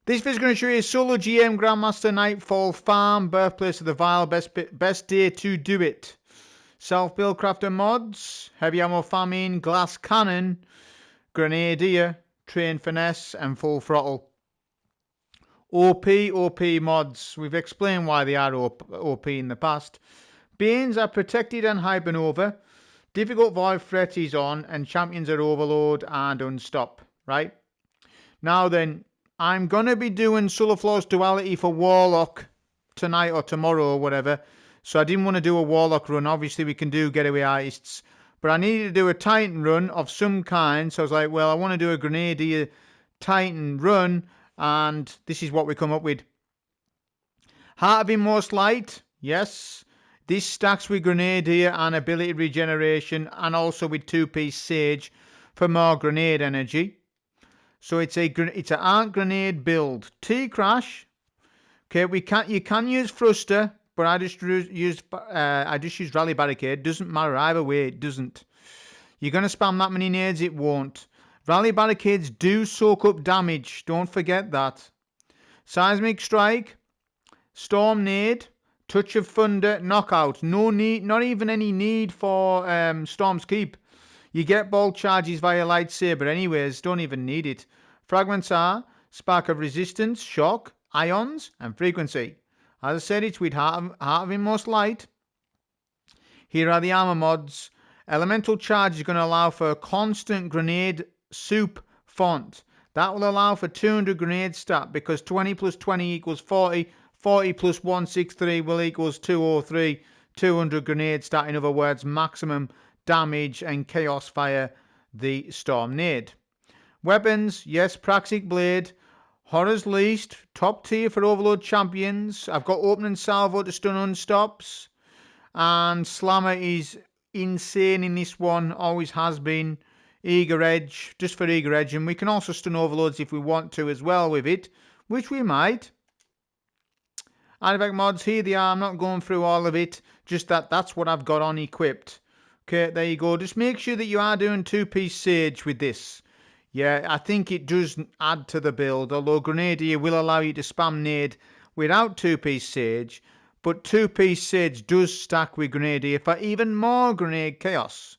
This video is going to show you solo GM Grandmaster Nightfall farm, birthplace of the Vile, best day to do it. Self-build crafter mods, heavy ammo famine, glass cannon, grenadier, train finesse, and full throttle. OP mods. We've explained why they are OP in the past. Banes are protected and hypernova. Difficult void threat is on, and champions are overload and unstop. Right? Now then, I'm going to be doing Solar Floors Duality for Warlock tonight or tomorrow or whatever. So I didn't want to do a Warlock run. Obviously, we can do Getaway Artists. But I needed to do a Titan run of some kind. So I was like, well, I want to do a Grenadier Titan run. And this is what we come up with. Heart of Inmost Light. Yes. This stacks with Grenadier and ability regeneration. And also with 2-piece Sage for more grenade energy. So it's an arc grenade build. T-Crash. Okay, you can use Thruster, but I just use Rally Barricade. Doesn't matter either way. It doesn't. You're gonna spam that many nades, it won't. Rally Barricades do soak up damage. Don't forget that. Seismic Strike, Storm Nade, Touch of Thunder, Knockout. No need, not even any need for Storm's Keep. You get bolt charges via lightsaber anyways, don't even need it. Fragments are Spark of Resistance, Shock, Ions, and Frequency. As I said, it's with Heart of Inmost Light. Here are the armor mods. Elemental Charge is going to allow for a constant grenade soup font. That will allow for 200 grenade stat because 20 plus 20 equals 40. 40 plus 163 will equals 203. 200 grenade stat, in other words, maximum damage and chaos via the Storm Nade. Weapons, yes, Praxic Blade, Horror's Least, top tier for Overload Champions. I've got Opening Salvo to stun unstops, and Slammer is insane in this one, always has been. Eager Edge, just for Eager Edge, and we can also stun Overloads if we want to as well with it, which we might. Artifact mods, here they are. I'm not going through all of it, just that's what I've got on equipped. Okay, there you go. Just make sure that you are doing 2-piece Sage with this. Yeah, I think it does add to the build, although Grenadier will allow you to spam nade without 2-piece Sage, but 2-piece Sage does stack with Grenadier for even more grenade chaos.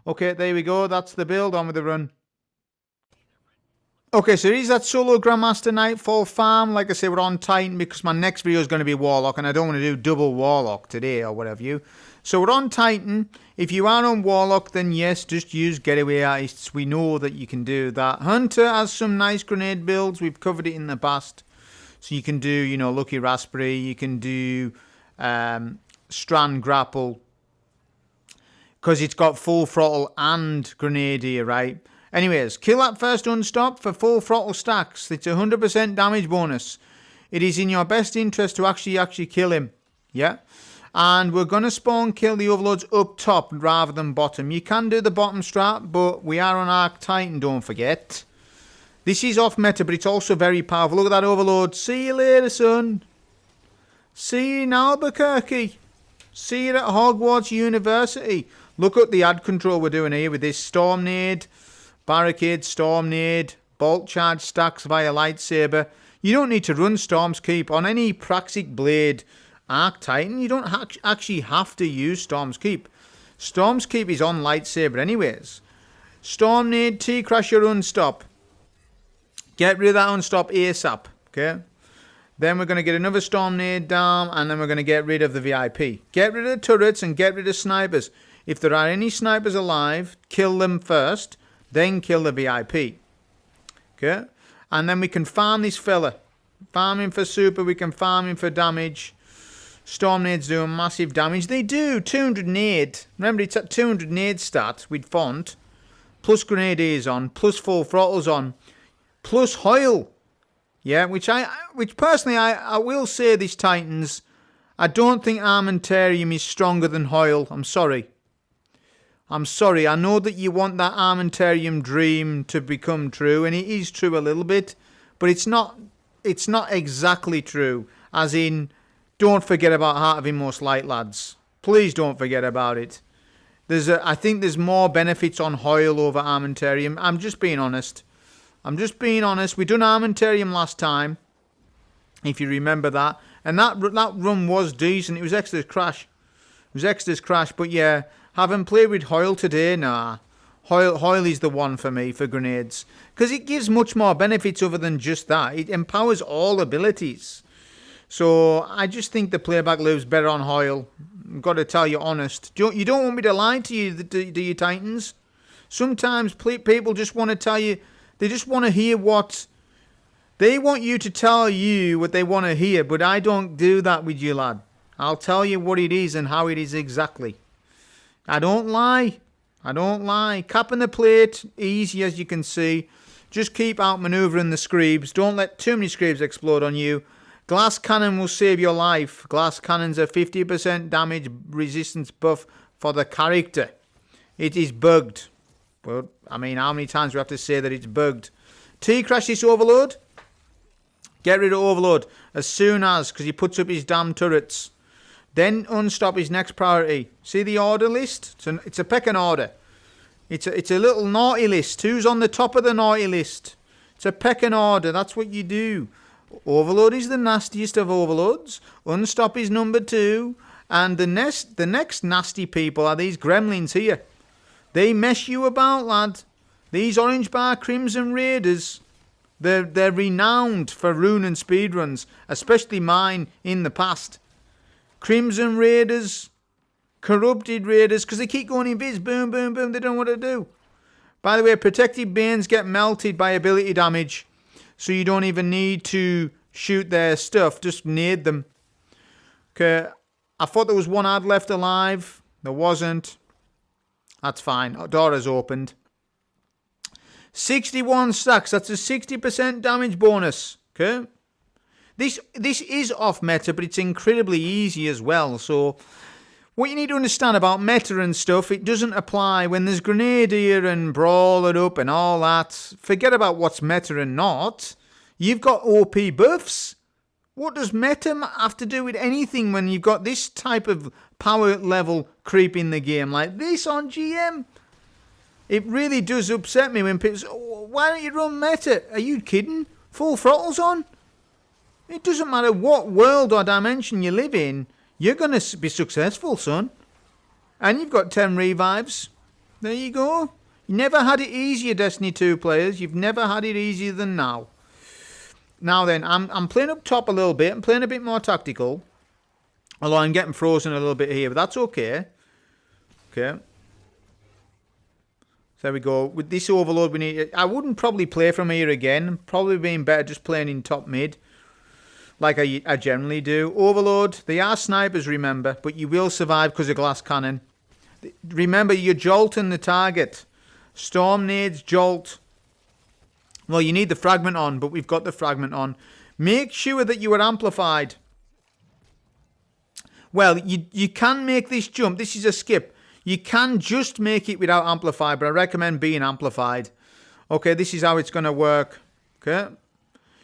Okay, there we go. That's the build. On with the run. Okay, so here's that solo Grandmaster Nightfall farm. Like I say, we're on Titan because my next video is going to be Warlock, and I don't want to do double Warlock today or whatever you. So we're on Titan. If you are on Warlock, then yes, just use Getaway Artists. We know that you can do that. Hunter has some nice grenade builds. We've covered it in the past. So you can do, you know, Lucky Raspberry. You can do Strand Grapple. Because it's got full throttle and Grenadier, right? Anyways, kill that first unstop for full throttle stacks. It's 100% damage bonus. It is in your best interest to actually kill him. Yeah? And we're going to spawn kill the overloads up top rather than bottom. You can do the bottom strat, but we are on Arc Titan, don't forget. This is off meta, but it's also very powerful. Look at that overload. See you later, son. See you in Albuquerque. See you at Hogwarts University. Look at the ad control we're doing here with this Storm Nade, Barricade, Storm Nade, Bolt Charge stacks via lightsaber. You don't need to run Storm's Keep on any Praxic Blade Arc Titan. You don't actually have to use Storm's Keep. Storm's Keep is on lightsaber anyways. Storm Nade, T-Crash your unstop. Get rid of that unstop ASAP. Okay. Then we're going to get another Storm Nade down, and then we're going to get rid of the VIP. Get rid of the turrets and get rid of snipers. If there are any snipers alive, kill them first, then kill the VIP. Okay? And then we can farm this fella. Farm him for super, we can farm him for damage. Storm Nade's doing massive damage. They do 200 nade. Remember, it's at 200 nade stat with font. Plus Grenadiers on, plus full throttles on, plus Hoyle. Yeah, which personally I will say this Titans, I don't think Armentarium is stronger than Hoyle. I'm sorry. I know that you want that Armentarium dream to become true, and it is true a little bit, but it's not exactly true. As in, don't forget about Heart of Inmost Light, lads. Please don't forget about it. I think there's more benefits on Hoyle over Armentarium. I'm just being honest. We done Armentarium last time. if you remember that. And that run was decent. It was Exeter's Crash. It was Exeter's Crash, but yeah, haven't played with Hoyle today, nah. Hoyle is the one for me for grenades. Because it gives much more benefits other than just that. It empowers all abilities. So I just think the playback lives better on Hoyle. I've got to tell you honest. You don't want me to lie to you, do you, Titans? Sometimes people just want to tell you, they just want to hear what... They want you to tell you what they want to hear, but I don't do that with you, lad. I'll tell you what it is and how it is exactly. I don't lie. I don't lie. Capping the plate, easy as you can see. Just keep outmaneuvering the screebs. Don't let too many screebs explode on you. Glass cannon will save your life. Glass cannon's a 50% damage resistance buff for the character. It is bugged. But, I mean, how many times do we have to say that it's bugged? T-crash this overload. Get rid of overload as soon as, because he puts up his damn turrets. Then unstop his next priority. See the order list? It's a pecking order. It's a little naughty list. Who's on the top of the naughty list? It's a pecking order. That's what you do. Overload is the nastiest of overloads. Unstop is number 2. And the next nasty people are these gremlins here. They mess you about, lad. These orange bar crimson raiders. They're renowned for rune and speedruns, especially mine in the past. Crimson Raiders, Corrupted Raiders, because they keep going in biz, boom, boom, boom, they don't know what to do. By the way, Protected Banes get melted by ability damage, so you don't even need to shoot their stuff, just nade them. Okay, I thought there was one ad left alive, there wasn't. That's fine, door has opened. 61 stacks, that's a 60% damage bonus, okay? This is off meta, but it's incredibly easy as well. So what you need to understand about meta and stuff, it doesn't apply when there's Grenadier and Brawler up and all that. Forget about what's meta and not. You've got OP buffs. What does meta have to do with anything when you've got this type of power level creep in the game like this on GM? It really does upset me when people say, oh, why don't you run meta? Are you kidding? Full throttle's on? It doesn't matter what world or dimension you live in, you're going to be successful, son. And you've got 10 revives. There you go. You never had it easier, Destiny 2 players. You've never had it easier than now. Now then, I'm playing up top a little bit. I'm playing a bit more tactical. Although I'm getting frozen a little bit here, but that's okay. Okay. There we go. With this overload, we need... I wouldn't probably play from here again. Probably being better just playing in top mid. Like I generally do. Overload. They are snipers, remember. But you will survive because of glass cannon. Remember, you're jolting the target. Storm nades, jolt. Well, you need the fragment on, but we've got the fragment on. Make sure that you are amplified. Well, you can make this jump. This is a skip. You can just make it without amplified, but I recommend being amplified. Okay, this is how it's going to work. Okay.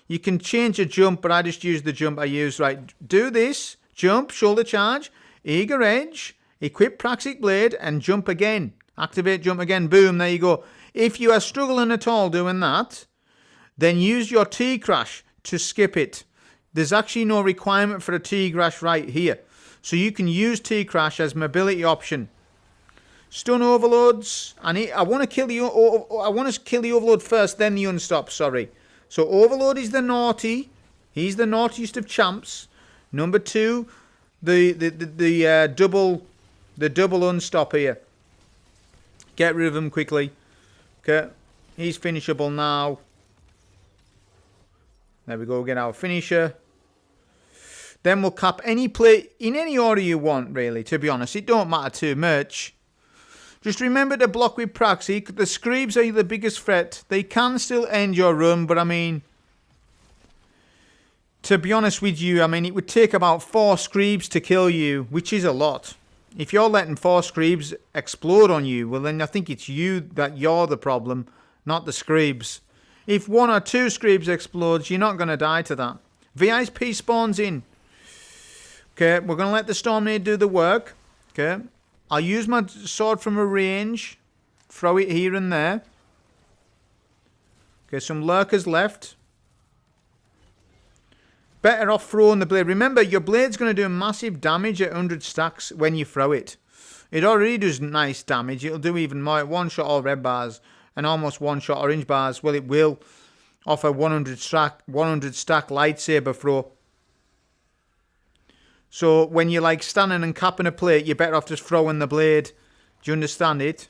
You can change a jump, but I just use the jump I use. Right, do this. Jump, shoulder charge, eager edge, equip Praxic Blade, and jump again. Activate jump again. Boom, there you go. If you are struggling at all doing that, then use your T-Crash to skip it. There's actually no requirement for a T-Crash right here. So you can use T-Crash as mobility option. Stun overloads. I want to kill the overload first, then the unstop. Sorry. So overload is the naughty. He's the naughtiest of champs. Number 2, the double unstop here. Get rid of him quickly. Okay. He's finishable now. There we go. Get our finisher. Then we'll cap any play in any order you want. Really, to be honest, it don't matter too much. Just remember to block with Praxi. The Screebs are the biggest threat. They can still end your run, but I mean, to be honest with you, I mean, it would take about 4 Screebs to kill you, which is a lot. If you're letting 4 Screebs explode on you, well then I think it's you that you're the problem, not the Screebs. If 1 or 2 Screebs explodes, you're not going to die to that. VIP spawns in. Okay, we're going to let the Stormnade do the work. Okay. I'll use my sword from a range. Throw it here and there. Okay, some lurkers left. Better off throwing the blade. Remember, your blade's going to do massive damage at 100 stacks when you throw it. It already does nice damage. It'll do even more. One-shot all red bars and almost one-shot orange bars. Well, it will offer 100 stack lightsaber throw. So when you're like standing and capping a plate, you're better off just throwing the blade. Do you understand it?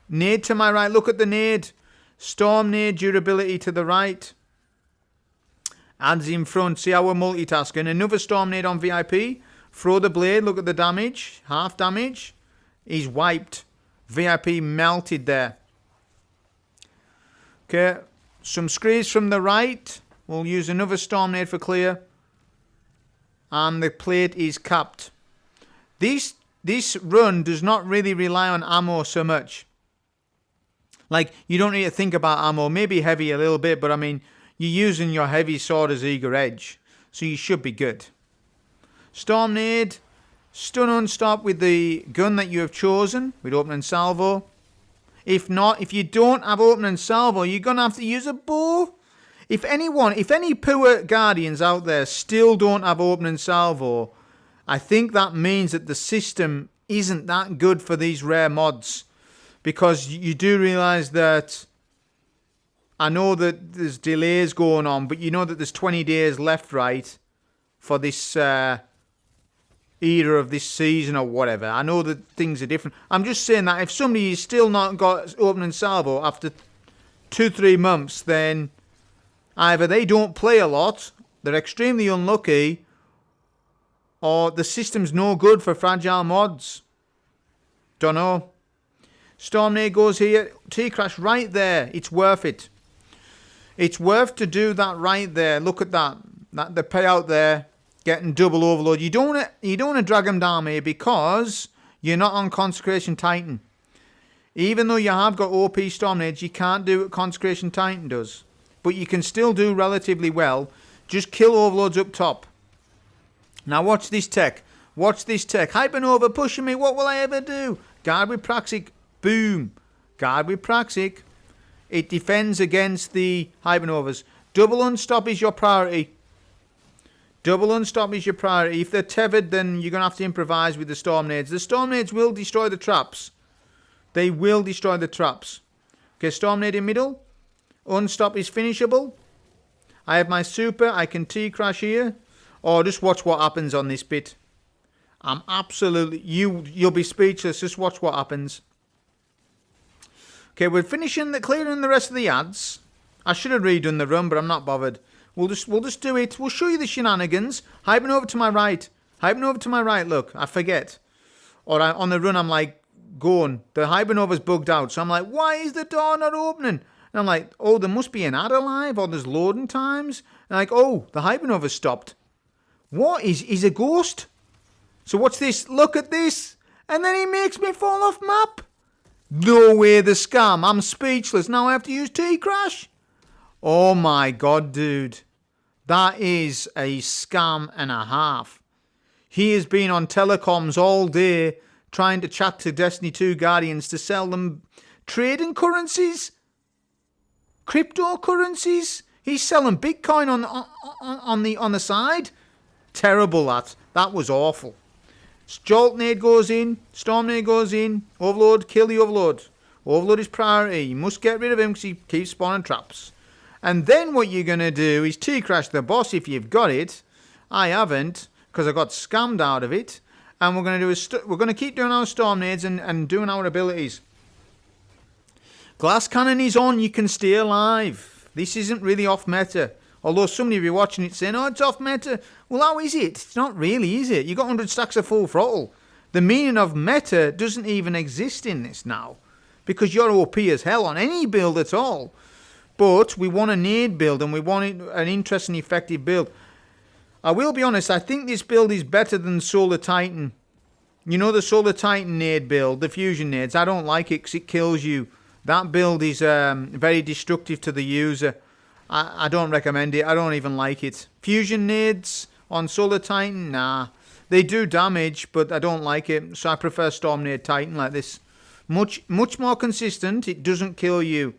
Nade to my right. Look at the nade. Storm nade durability to the right. Adds in front. See how we're multitasking. Another storm nade on VIP. Throw the blade. Look at the damage. Half damage. He's wiped. VIP melted there. Okay. Some screens from the right. We'll use another storm nade for clear. And the plate is capped. This run does not really rely on ammo so much. Like, you don't need to think about ammo. Maybe heavy a little bit, but I mean, you're using your heavy sword as eager edge. So you should be good. Storm nade. Stun unstop with the gun that you have chosen. With opening salvo. If not, if you don't have opening salvo, you're going to have to use a bow. If any poor Guardians out there still don't have opening salvo, I think that means that the system isn't that good for these rare mods. Because you do realise that, I know that there's delays going on, but you know that there's 20 days left, right, for this era of this season or whatever. I know that things are different. I'm just saying that if somebody is still not got opening salvo after 2-3 months, then either they don't play a lot, they're extremely unlucky, or the system's no good for fragile mods. Don't know. Storm nade goes here. T-Crash right there. It's worth it. It's worth to do that right there. Look at that. The payout there. Getting double overload. You don't want to drag them down here because you're not on Consecration Titan. Even though you have got OP Storm nades, you can't do what Consecration Titan does. But you can still do relatively well. Just kill overloads up top. Now watch this tech. Watch this tech. Hypernova pushing me. What will I ever do? Guard with Praxic. Boom. Guard with Praxic. It defends against the Hypernovas. Double unstop is your priority. Double unstop is your priority. If they're tethered, then you're going to have to improvise with the Storm nades. The Storm nades will destroy the traps. They will destroy the traps. Okay, Storm nade in middle. Unstop is finishable. I have my super. I can T-Crash here. Or just watch what happens on this bit. I'm absolutely... You'll be speechless. Just watch what happens. Okay, we're clearing the rest of the ads. I should have redone the run, but I'm not bothered. We'll just do it. We'll show you the shenanigans. Hyping over to my right. Hyping over to my right, look. I forget. Or on the run, I'm like, going. The Hypernova's bugged out. So I'm like, why is the door not opening? And I'm like, oh, there must be an ad alive, or there's loading times. And I'm like, oh, the Hypernova's stopped. What? He's a ghost? So what's this? Look at this. And then he makes me fall off map. No way, the scam. I'm speechless. Now I have to use T-Crash. Oh my god, dude. That is a scam and a half. He has been on telecoms all day trying to chat to Destiny 2 Guardians to sell them trading currencies. Cryptocurrencies. He's selling Bitcoin on the side. Terrible, that. That was awful. Jolt nade goes in. Storm nade goes in. Overload. Kill the overload. Overload is priority. You must get rid of him because he keeps spawning traps. And then what you're going to do is T-Crash the boss if you've got it. I haven't because I got scammed out of it. And we're going to keep doing our storm nades and doing our abilities. Glass cannon is on. You can stay alive. This isn't really off meta. Although somebody will be watching it saying, oh, it's off meta. Well, how is it? It's not really, is it? You got 100 stacks of full throttle. The meaning of meta doesn't even exist in this now. Because you're OP as hell on any build at all. But we want a nade build and we want an interesting, effective build. I will be honest, I think this build is better than Solar Titan. You know the Solar Titan nade build, the fusion nades. I don't like it because it kills you. That build is very destructive to the user. I don't recommend it. I don't even like it. Fusion nades on Solar Titan, nah. They do damage, but I don't like it. So I prefer Storm Nade Titan like this. Much more consistent. It doesn't kill you.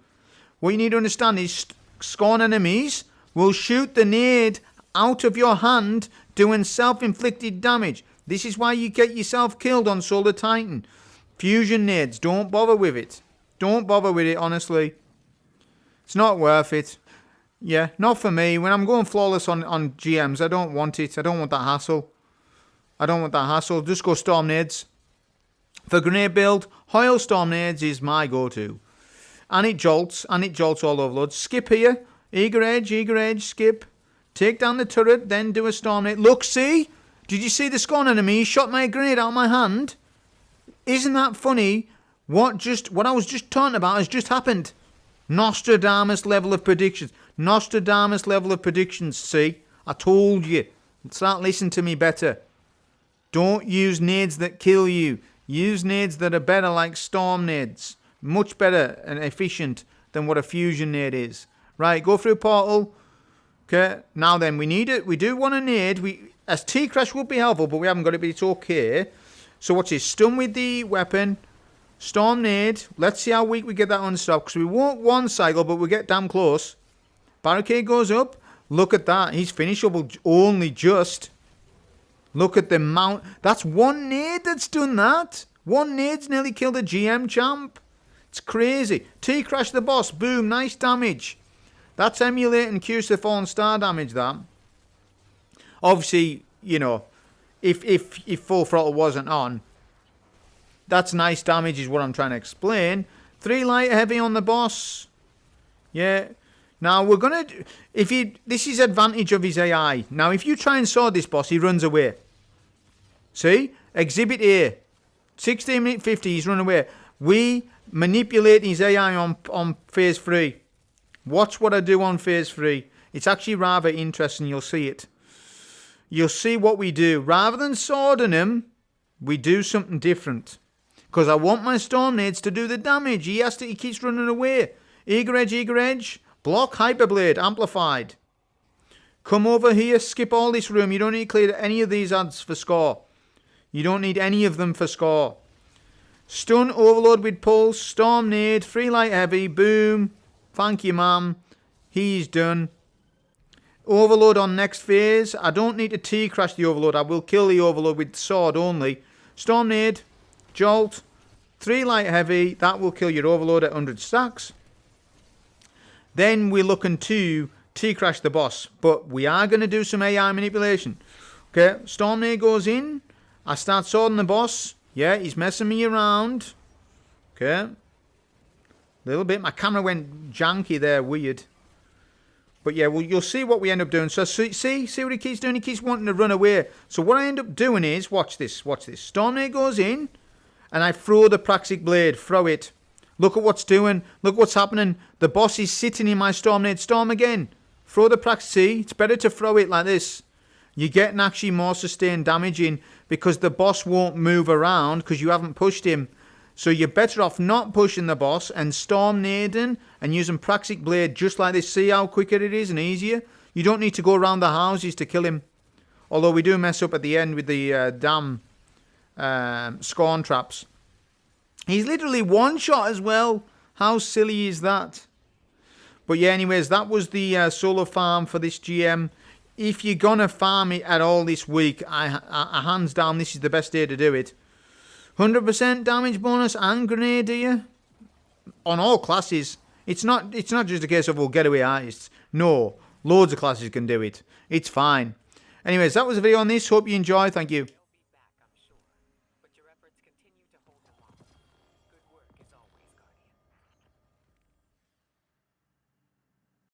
What you need to understand is Scorn enemies will shoot the nade out of your hand doing self-inflicted damage. This is why you get yourself killed on Solar Titan. Fusion nades, don't bother with it. Don't bother with it, honestly. It's not worth it. Yeah, not for me. When I'm going flawless on GMs, I don't want it. I don't want that hassle. I don't want that hassle. Just go Storm Nades. For grenade build, Hoyle Storm Nades is my go-to. And it jolts all overload. Skip here. Eager edge, skip. Take down the turret, then do a Storm Nade. Look, see? Did you see the Scorn enemy? He shot my grenade out of my hand. Isn't that funny? What I was just talking about has just happened. Nostradamus level of predictions. Nostradamus level of predictions, see? I told you. Start listening to me better. Don't use nades that kill you. Use nades that are better, like Storm Nades. Much better and efficient than what a fusion nade is. Right, go through portal. Okay, now then, we need it. We do want a nade. As T-Crash would be helpful, but we haven't got it, but it's okay. So what's this? Stun with the weapon. Storm Nade. Let's see how weak we get that unstopped. Because we won't one cycle, but we'll get damn close. Barricade goes up. Look at that. He's finishable only just. Look at the mount. That's one nade that's done that. One nade's nearly killed a GM champ. It's crazy. T-Crash the boss. Boom. Nice damage. That's emulating Curious the Fallen Star damage, that. Obviously, you know, if Full Throttle wasn't on, that's nice damage is what I'm trying to explain. 3 light heavy on the boss. Yeah. Now, we're going to... This is advantage of his AI. Now, if you try and sword this boss, he runs away. See? Exhibit A. 16 minute 50, he's run away. We manipulate his AI on phase 3. Watch what I do on phase 3. It's actually rather interesting. You'll see it. You'll see what we do. Rather than swording him, we do something different. Because I want my Storm Nades to do the damage. He keeps running away. Eager edge. Block Hyperblade, amplified. Come over here, skip all this room. You don't need to clear any of these ads for score. You don't need any of them for score. Stun, overload with pulse, Storm Nade, 3 light heavy, boom. Thank you, ma'am. He's done. Overload on next phase. I don't need to T-Crash the overload. I will kill the overload with sword only. Storm Nade, jolt, 3 light heavy. That will kill your overload at 100 stacks. Then we're looking to T-Crash the boss. But we are going to do some AI manipulation. Okay, Storm Nade goes in. I start swording the boss. Yeah, he's messing me around. Okay. Little bit. My camera went janky there. Weird. But yeah, well, you'll see what we end up doing. So see what he keeps doing? He keeps wanting to run away. So what I end up doing is, watch this. Storm Nade goes in. And I throw the Praxic Blade. Throw it. Look at what's doing. Look what's happening. The boss is sitting in my Storm Nade. Storm again. Throw the Praxic. See, it's better to throw it like this. You're getting actually more sustained damage in because the boss won't move around because you haven't pushed him. So you're better off not pushing the boss and Storm Nading and using Praxic Blade just like this. See how quicker it is and easier? You don't need to go around the houses to kill him. Although we do mess up at the end with the damn Scorn traps. He's literally one shot as well. How silly is that? But yeah, anyways, that was the solo farm for this GM. If you're going to farm it at all this week, I hands down, this is the best day to do it. 100% damage bonus and Grenadier on all classes. It's not just a case of, well, getaway artists. No, loads of classes can do it. It's fine. Anyways, that was a video on this. Hope you enjoy. Thank you.